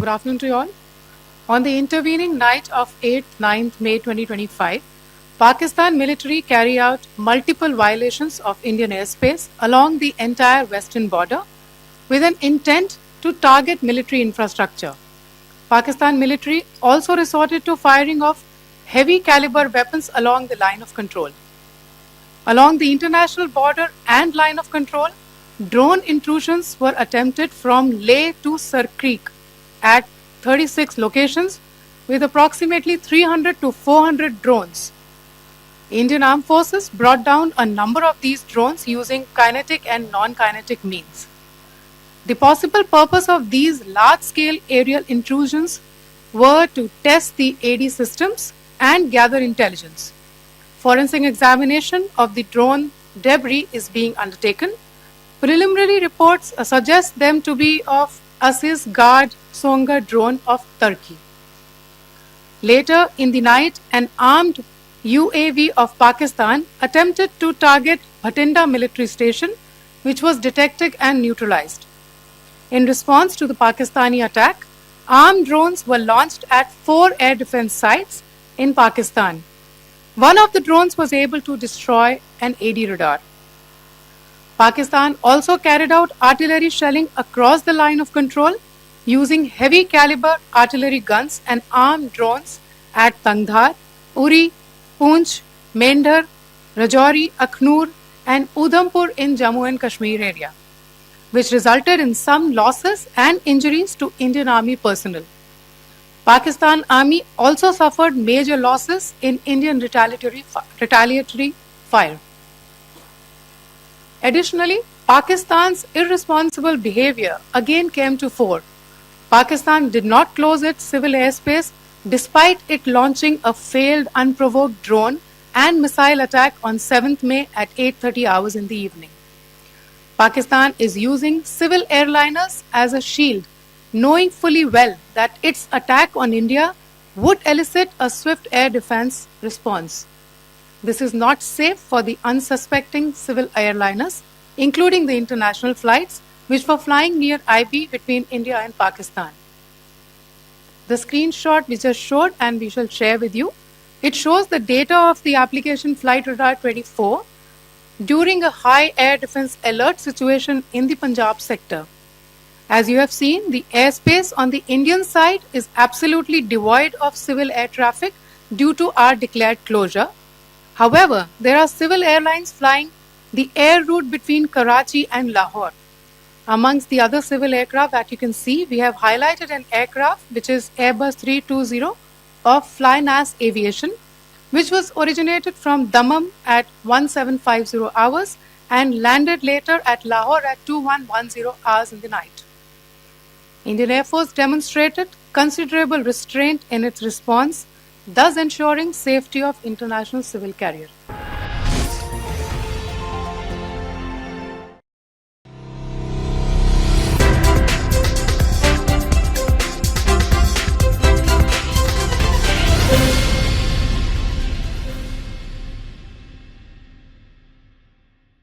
Good afternoon to you all. On the intervening night of 8th 9th May 2025, Pakistan military carry out multiple violations of Indian airspace along the entire western border with an intent to target military infrastructure. Pakistan military also resorted to firing of heavy caliber weapons along the line of control. Along the international border and line of control, drone intrusions were attempted from Leh to Sir Creek at 36 locations with approximately 300 to 400 drones. Indian Armed Forces brought down a number of these drones using kinetic and non-kinetic means. The possible purpose of these large-scale aerial intrusions were to test the AD systems and gather intelligence. Forensic examination of the drone debris is being undertaken. Preliminary reports suggest them to be of Aziz Guard Songa drone of Turkey. Later in the night, an armed UAV of Pakistan attempted to target Bhatinda military station, which was detected and neutralized. In response to the Pakistani attack, armed drones were launched at 4 air defense sites in Pakistan. One of the drones was able to destroy an AD radar. Pakistan also carried out artillery shelling across the line of control using heavy caliber artillery guns and armed drones at Tangdhar, Uri, Poonch, Mendhar, Rajouri, Akhnur and Udhampur in Jammu and Kashmir area, which resulted in some losses and injuries to Indian Army personnel. Pakistan Army also suffered major losses in Indian retaliatory fire. Additionally, Pakistan's irresponsible behavior again came to fore. Pakistan did not close its civil airspace despite it launching a failed unprovoked drone and missile attack on 7th May at 8:30 hours in the evening. Pakistan is using civil airliners as a shield, knowing fully well that its attack on India would elicit a swift air defense response. This is not safe for the unsuspecting civil airliners, including the international flights which were flying near IB between India and Pakistan. The screenshot we just showed and we shall share with you, it shows the data of the application Flight Radar 24 during a high air defense alert situation in the Punjab sector. As you have seen, the airspace on the Indian side is absolutely devoid of civil air traffic due to our declared closure. However, there are civil airlines flying the air route between Karachi and Lahore. Amongst the other civil aircraft that you can see, we have highlighted an aircraft which is Airbus 320 of Flynas Aviation, which was originated from Dammam at 1750 hours and landed later at Lahore at 2110 hours in the night. Indian Air Force demonstrated considerable restraint in its response, thus ensuring safety of international civil carrier.